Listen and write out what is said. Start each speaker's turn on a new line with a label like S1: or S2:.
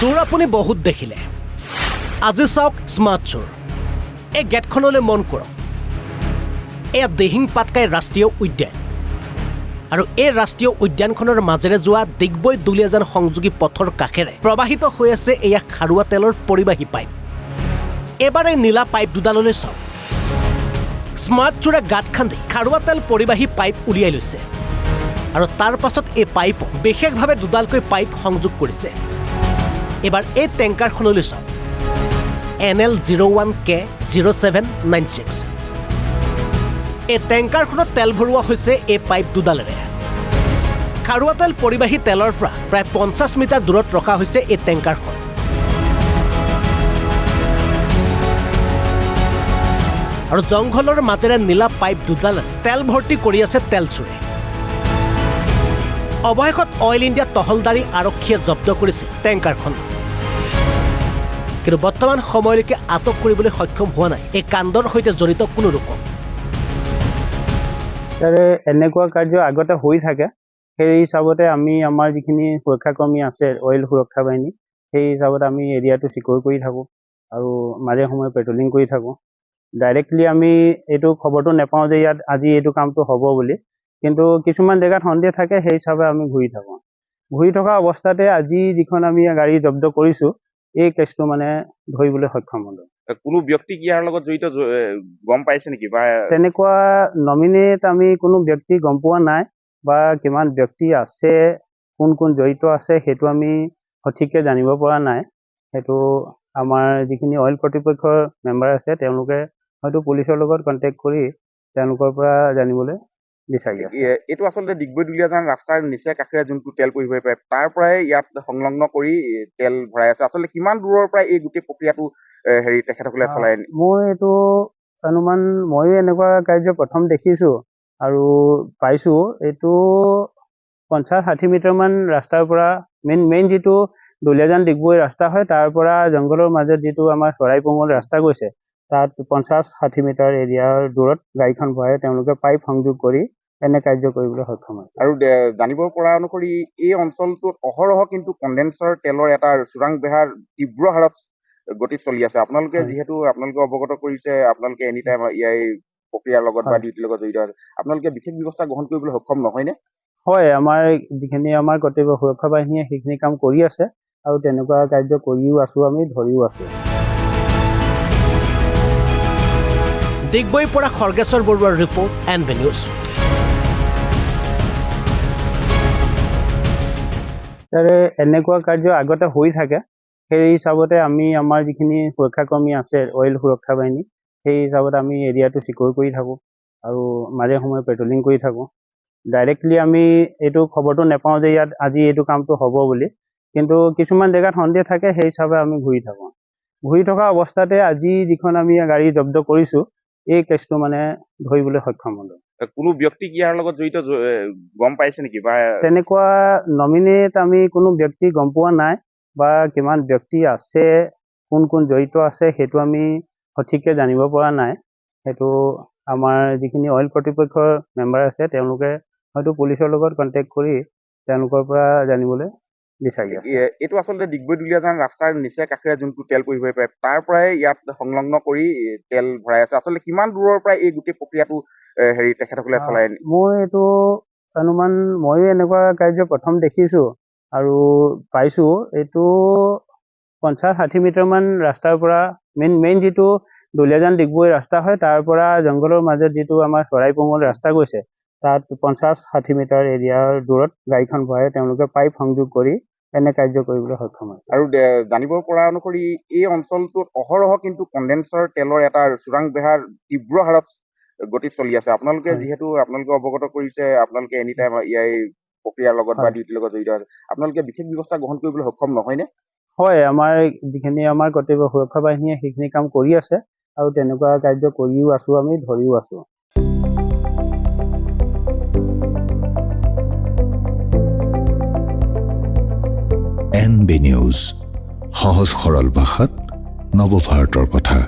S1: চোৰ আপুনি বহুত দেখিলে আজি চাওক স্মাৰ্ট চোৰ এই গেটখনলৈ মন কৰক এয়া দিহিং পাটকাই ৰাষ্ট্ৰীয় উদ্যান আৰু এই ৰাষ্ট্ৰীয় উদ্যানখনৰ মাজেৰে যোৱা দিগবৈ দুলীয়াজান সংযোগী পথৰ কাষেৰে প্ৰবাহিত হৈ আছে এয়া খাৰুৱা তেলৰ পৰিবাহী পাইপ এবাৰ এই নীলা পাইপ দুডাললৈ চাওক স্মাৰ্ট চোৰে গাঁত খান্দি খাৰুৱা তেল পৰিবাহী পাইপ উলিয়াই লৈছে আৰু তাৰ পাছত এই পাইপ বিশেষভাৱে দুডালকৈ পাইপ সংযোগ কৰিছে এবাৰ এই টেংকাৰখনলৈ চাওক NL01K0796 এই টেংকাৰখনত তেল ভৰোৱা হৈছে এই পাইপ দুডালেৰে খাৰুৱা তেল পৰিবাহী তেলৰ পৰা প্ৰায় 50 মিটাৰ দূৰত ৰখা হৈছে এই টেংকাৰখন আৰু জংঘলৰ মাজেৰে নীলা পাইপ দুডালেৰে তেল ভৰ্তি কৰি আছে তেল চোৰে অৱশেষত অইল ইণ্ডিয়া তহলদাৰী আৰক্ষীয়ে জব্দ কৰিছে টেংকাৰখন কিন্তু বৰ্তমান সময়লৈকে আটক কৰিবলৈ সক্ষম হোৱা নাই এই কাণ্ডৰ সৈতে জড়িত কোনো লোকক
S2: এনেকুৱা কাৰ্য আগতে হৈ থাকে সেই হিচাপতে আমি আমাৰ যিখিনি সুৰক্ষাকৰ্মী আছে অইল সুৰক্ষা বাহিনী সেই হিচাপত আমি এৰিয়াটো চিকিউৰ কৰি থাকোঁ আৰু মাজে সময়ে পেট্ৰলিং কৰি থাকোঁ ডাইৰেক্টলি আমি এইটো খবৰটো নাপাওঁ যে ইয়াত আজি এইটো কামটো হ'ব বুলি কিন্তু কিছুমান জেগাত সন্দেহ থাকে সেই হিচাপে আমি ঘূৰি থাকোঁ ঘূৰি থকা অৱস্থাতে আজি যিখন আমি গাড়ী জব্দ কৰিছোঁ এই কেছটো মানে ধৰিবলৈ সক্ষম হ'লো
S3: কোনো ব্যক্তি ইয়াৰ লগত জড়িত গম পাইছে নেকি বা
S2: তেনেকুৱা নমিনেট আমি কোনো ব্যক্তি গম পোৱা নাই বা কিমান ব্যক্তি আছে কোন কোন জড়িত আছে সেইটো আমি সঠিককৈ জানিব পৰা নাই সেইটো আমাৰ যিখিনি অইল কৰ্তৃপক্ষৰ মেম্বাৰ আছে তেওঁলোকে হয়তো পুলিচৰ লগত কণ্টেক্ট কৰি তেওঁলোকৰ পৰা জানিবলৈ বিচাৰি আছে
S3: এইটো আচলতে দিগবৈ দুলীয়াজান ৰাস্তাৰ নিচে কাষেৰে যোনটো তেল পৰিবহী পাইপ তাৰ পৰাই ইয়াত সংলগ্ন কৰি তেল ভৰাই আছে আচলতে কিমান দূৰৰ পৰা এই গোটেই প্ৰক্ৰিয়াটো তেখেতসকলে চলাই
S2: মই এইটো অনুমান ময়ো এনেকুৱা কাৰ্য প্ৰথম দেখিছোঁ আৰু পাইছোঁ এইটো 50-60 মিটাৰমান ৰাস্তাৰ পৰা মেইন যিটো দুলীয়াজান ডিগবৈ ৰাস্তা হয় তাৰ পৰা জংঘলৰ মাজত যিটো আমাৰ চৰাইপঙল ৰাস্তা গৈছে তাত 50-60 মিটাৰ এৰিয়াৰ দূৰত গাড়ীখন ভৰাই তেওঁলোকে পাইপ সংযোগ কৰি এনে কাৰ্য কৰিবলৈ সক্ষম হয়
S3: আৰু জানিব পৰা অনুসৰি এই অঞ্চলটোত অহৰহ কিন্তু কণ্ডেন্সাৰ তেলৰ এটা চোৰাং বেহাৰ তীব্ৰ হাৰত গতি চলি আছে আপোনালোকে যিহেতু আপোনালোকে অৱগত কৰিছে আপোনালোকে এনি টাইম ইয়াৰ প্ৰক্ৰিয়াৰ লগত বা ডিউটিৰ লগত জড়িত আছে আপোনালোকে বিশেষ ব্যৱস্থা গ্ৰহণ কৰিবলৈ সক্ষম নহয়নে
S2: হয় আমাৰ যিখিনি আমাৰ কৰ্তব্য সুৰক্ষা বাহিনীয়ে সেইখিনি কাম কৰি আছে আৰু তেনেকুৱা কাৰ্য কৰিও আছোঁ আমি ধৰিও আছোঁ
S1: দিগবৈৰ পৰা খৰ্গেশ্বৰ বৰুৱাৰ ৰিপৰ্ট NB নিউজ
S2: এনেকুৱা কাৰ্য আগতে হৈ থাকে সেই হিচাপতে আমি আমাৰ যিখিনি সুৰক্ষাকৰ্মী আছে অইল সুৰক্ষা বাহিনী সেই হিচাপত আমি এৰিয়াটো চিকিউৰ কৰি থাকোঁ আৰু মাজে সময়ে পেট্ৰলিং কৰি থাকোঁ ডাইৰেক্টলি আমি এইটো খবৰটো নাপাওঁ যে ইয়াত আজি এইটো কামটো হ'ব বুলি কিন্তু কিছুমান জেগাত সন্দেহ থাকে সেই হিচাপে আমি ঘূৰি থাকোঁ ঘূৰি থকা অৱস্থাতে আজি যিখন আমি গাড়ী জব্দ কৰিছোঁ এই কেছটো মানে ধৰিবলৈ সক্ষম হ'লো
S3: কোনো ব্যক্তি ইয়াৰ লগত জড়িত গম পাইছে নেকি বা
S2: তেনেকুৱা নমিনেট আমি কোনো ব্যক্তি গম পোৱা নাই বা কিমান ব্যক্তি আছে কোন কোন জড়িত আছে সেইটো আমি সঠিককৈ জানিব পৰা নাই সেইটো আমাৰ যিখিনি অইল কৰ্তৃপক্ষৰ মেম্বাৰ আছে তেওঁলোকে হয়তো পুলিচৰ লগত কণ্টেক্ট কৰি তেওঁলোকৰ পৰা জানিবলৈ বিচাৰি আছে
S3: এইটো আচলতে দিগবৈ দুলীয়াজান ৰাস্তাৰ নিচে কাষেৰে যোনটো তেল পৰিবহী পাইপ তাৰ পৰাই ইয়াত সংলগ্ন কৰি তেল ভৰাই আছে আচলতে কিমান দূৰৰ পৰা এই গোটেই প্ৰক্ৰিয়াটো তেখেতসকলে চলাই
S2: মই এইটো অনুমান ময়ো এনেকুৱা কাৰ্য প্ৰথম দেখিছোঁ আৰু পাইছোঁ এইটো 50-60 মিটাৰমান ৰাস্তাৰ পৰা মেইন যিটো দুলীয়াজান ডিগবৈ ৰাস্তা হয় তাৰ পৰা জংঘলৰ মাজত যিটো আমাৰ চৰাইপঙল ৰাস্তা গৈছে তাত 50-60 মিটাৰ এৰিয়াৰ দূৰত গাড়ীখন ভৰাই তেওঁলোকে পাইপ সংযোগ কৰি এনে কাৰ্য কৰিবলৈ সক্ষম হয়
S3: আৰু জানিব পৰা অনুসৰি এই অঞ্চলটোত অহৰহ কিন্তু কণ্ডেন্সাৰ তেলৰ এটা চোৰাং বেহাৰ তীব্ৰ হাৰত গতি চলি আছে আপোনালোকে যিহেতু আপোনালোকে অৱগত কৰিছে আপোনালোকে এনি টাইম ইয়াৰ প্ৰক্ৰিয়াৰ লগত বা ডিউটিৰ লগত জড়িত আছে আপোনালোকে বিশেষ ব্যৱস্থা গ্ৰহণ কৰিবলৈ সক্ষম নহয়নে
S2: হয় আমাৰ যিখিনি আমাৰ কৰ্তব্য সুৰক্ষা বাহিনীয়ে সেইখিনি কাম কৰি আছে আৰু তেনেকুৱা কাৰ্য কৰিও আছোঁ আমি ধৰিও আছোঁ
S4: NB নিউজ সহজ সৰল ভাষাত নৱভাৰতৰ কথা